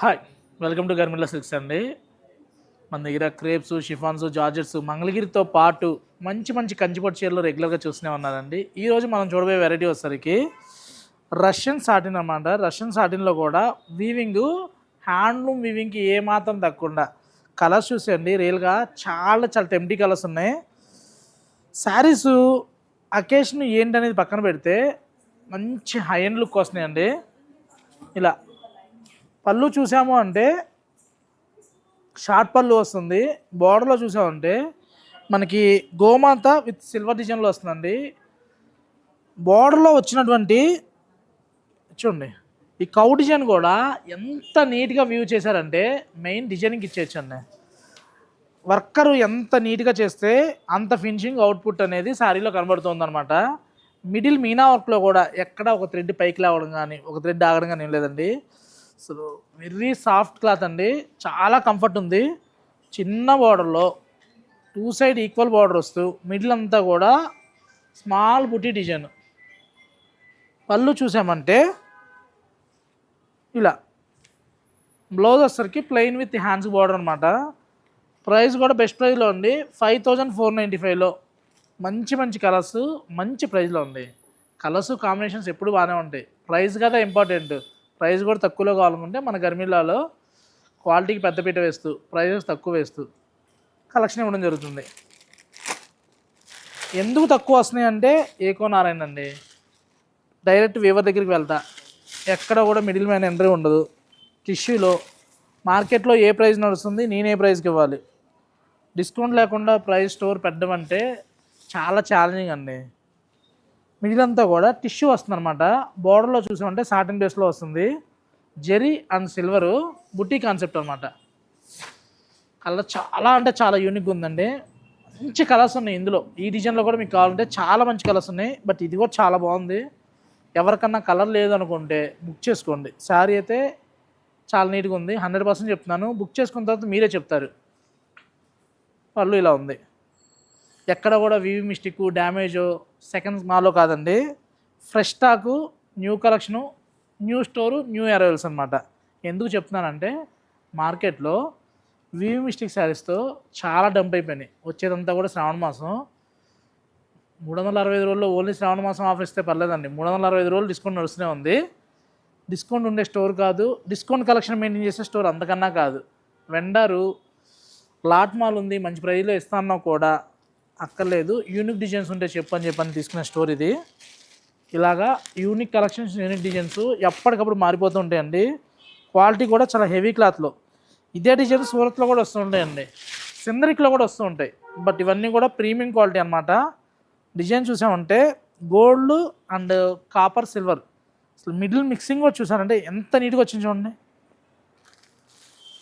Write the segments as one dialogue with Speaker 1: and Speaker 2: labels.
Speaker 1: Hi welcome to Garmilla silks అండి. మన దగ్గర క్రేప్స్, షిఫాన్స్, జార్జెట్స్, మంగళగిరితో పాటు మంచి మంచి కంచిపట్టు చీరలు రెగ్యులర్గా చూస్తూనే ఉన్నారండి. ఈరోజు మనం చూడబోయే వెరైటీ వచ్చేసరికి రష్యన్ సాటిన్ అన్నమాట. రష్యన్ సాటిన్లో కూడా వీవింగ్ హ్యాండ్లూమ్ వీవింగ్కి ఏమాత్రం తగ్గకుండా కలర్స్ చూసేయండి. రియల్గా చాలా చాలా టెంప్టీ కలర్స్ ఉన్నాయి. శారీస్ అకేషన్ ఏంటనేది పక్కన పెడితే మంచి హై ఎండ్ లుక్ వస్తున్నాయండి. ఇలా పళ్ళు చూసాము అంటే షార్ట్ పళ్ళు వస్తుంది. బార్డర్లో చూసామంటే మనకి గోమాత విత్ సిల్వర్ డిజైన్లో వస్తుందండి. బార్డర్లో వచ్చినటువంటి చూడండి ఈ కౌ డిజైన్ కూడా ఎంత నీట్గా వ్యూ చేశారంటే మెయిన్ డిజైనింగ్ ఇచ్చేయచ్చండి. వర్కరు ఎంత నీట్గా చేస్తే అంత ఫినిషింగ్ అవుట్పుట్ అనేది శారీలో కనబడుతుంది అనమాట. మిడిల్ మీనా వర్క్లో కూడా ఎక్కడ ఒక థ్రెడ్ పైకి లేవడం కానీ ఒక థ్రెడ్ ఆగడం కానీ ఏం లేదండి. సో వెరీ సాఫ్ట్ క్లాత్ అండి, చాలా కంఫర్ట్ ఉంది. చిన్న బార్డర్లో టూ సైడ్ ఈక్వల్ బార్డర్ వస్తూ మిడిల్ అంతా కూడా స్మాల్ బుటీ డిజైన్. పళ్ళు చూసామంటే ఇలా బ్లౌజ్ వచ్చేసరికి ప్లెయిన్ విత్ హ్యాండ్స్ బార్డర్ అనమాట. ప్రైస్ కూడా బెస్ట్ ప్రైస్లో ఉంది, 5495లో. మంచి మంచి కలర్స్ మంచి ప్రైస్లో ఉంది. కలర్స్ కాంబినేషన్స్ ఎప్పుడు బాగానే ఉంటాయి. ప్రైస్ కదా ఇంపార్టెంట్. ప్రైస్ కూడా తక్కువలో కావాలనుకుంటే మన గర్మిల్లాలో క్వాలిటీకి పెద్దపీట వేస్తూ ప్రైజెస్ తక్కువ వేస్తూ కలెక్షన్ ఇవ్వడం జరుగుతుంది. ఎందుకు తక్కువ వస్తున్నాయి అంటే ఏకో నారాయణ అండి. డైరెక్ట్ వీవర్ దగ్గరికి వెళ్తా, ఎక్కడ కూడా మిడిల్ మ్యాన్ ఎంట్రీ ఉండదు. టిష్యూలో మార్కెట్లో ఏ ప్రైస్ నడుస్తుంది, నేను ఏ ప్రైస్కి ఇవ్వాలి, డిస్కౌంట్ లేకుండా ప్రైస్ స్టోర్ పెట్టడం అంటే చాలా ఛాలెంజింగ్ అండి. మిడిల్ అంతా కూడా టిష్యూ వస్తుంది అనమాట. బార్డర్లో చూసామంటే సాటిన్ బేస్లో వస్తుంది. జెరీ అండ్ సిల్వరు బుట్టి కాన్సెప్ట్ అనమాట. కలర్ చాలా అంటే చాలా యూనిక్గా ఉందండి. మంచి కలర్స్ ఉన్నాయి ఇందులో. ఈ డిజైన్లో కూడా మీకు కావాలంటే చాలా మంచి కలర్స్ ఉన్నాయి. బట్ ఇది కూడా చాలా బాగుంది. ఎవరికన్నా కలర్ లేదనుకుంటే బుక్ చేసుకోండి. శారీ అయితే చాలా నీట్గా ఉంది, 100% చెప్తున్నాను. బుక్ చేసుకున్న తర్వాత మీరే చెప్తారు. పళ్ళు ఇలా ఉంది, ఎక్కడ కూడా వీవి మిస్టేక్ డ్యామేజ్ సెకండ్స్ మాలో కాదండి. Fresh stock, new collection, new store, new arrivals అనమాట. ఎందుకు చెప్తున్నానంటే మార్కెట్లో వీవి మిస్టేక్ శారీస్తో చాలా డంప్ అయిపోయినాయి. వచ్చేదంతా కూడా శ్రావణ మాసం. 365 రోజుల్లో ఓన్లీ శ్రావణ మాసం ఆఫర్ ఇస్తే పర్లేదండి. 365 రోజులు డిస్కౌంట్ నడుస్తూనే ఉంది. డిస్కౌంట్ ఉండే స్టోర్ కాదు, డిస్కౌంట్ కలెక్షన్ మెయింటైన్ చేసే స్టోర్ అంతకన్నా కాదు. వెండరు లాట్ మాల్ ఉంది, మంచి ప్రైస్లో ఇస్తానో కూడా అక్కర్లేదు. యూనిక్ డిజైన్స్ ఉంటే చెప్పని తీసుకునే స్టోర్ ఇది. ఇలాగా యూనిక్ కలెక్షన్స్, యూనిక్ డిజైన్స్ ఎప్పటికప్పుడు మారిపోతూ ఉంటాయండి. క్వాలిటీ కూడా చాలా హెవీ క్లాత్లో. ఇదే డిజైన్స్ సూరత్లో కూడా వస్తూ ఉంటాయండి, సిందరిక్లో కూడా వస్తూ ఉంటాయి. బట్ ఇవన్నీ కూడా ప్రీమియం క్వాలిటీ అనమాట. డిజైన్ చూసామంటే గోల్డ్ అండ్ కాపర్ సిల్వర్, అసలు మిడిల్ మిక్సింగ్ కూడా చూసానంటే ఎంత నీట్గా వచ్చింది చూడండి.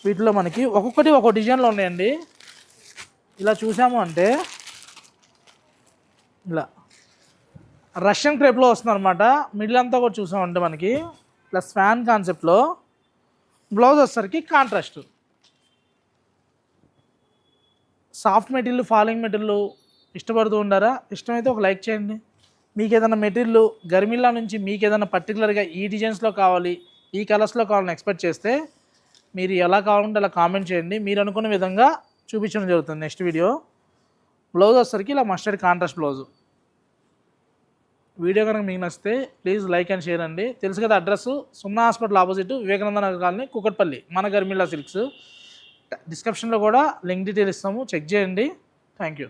Speaker 1: వీటిలో మనకి ఒక్కొక్కటి ఒక్కొక్క డిజైన్లో ఉన్నాయండి. ఇలా చూసాము అంటే ఇలా రష్యన్ క్రేప్లో వస్తుంది అనమాట. మిడిల్ అంతా కూడా చూసామంటే మనకి ప్లస్ ఫ్యాన్ కాన్సెప్ట్లో. బ్లౌజ్ వచ్చేసరికి contrast. Soft material, falling material ఇష్టపడుతూ ఉండారా? ఇష్టమైతే ఒక లైక్ చేయండి. మీకు ఏదైనా మెటీరియల్ గర్మిల్లా నుంచి మీకు ఏదైనా పర్టికులర్గా ఈ డిజైన్స్లో కావాలి, ఈ కలర్స్లో కావాలని ఎక్స్పెక్ట్ చేస్తే మీరు ఎలా కావాలంటే అలా కామెంట్ చేయండి. మీరు అనుకున్న విధంగా చూపించడం జరుగుతుంది నెక్స్ట్ వీడియో. బ్లౌజ్ వచ్చేసరికి ఇలా మస్టర్డ్ కాంట్రాస్ట్ బ్లౌజు. వీడియో కనుక మీకు నచ్చితే ప్లీజ్ లైక్ అండ్ షేర్ అండి. తెలుసు కదా అడ్రస్, సున్నా hospital opposite, Vivekananda Nagar colony, Kukatpally, మన గర్మిల్లా సిల్క్స్. డిస్క్రిప్షన్లో కూడా లింక్ డీటెయిల్ ఇస్తాము, చెక్ చేయండి. Thank you.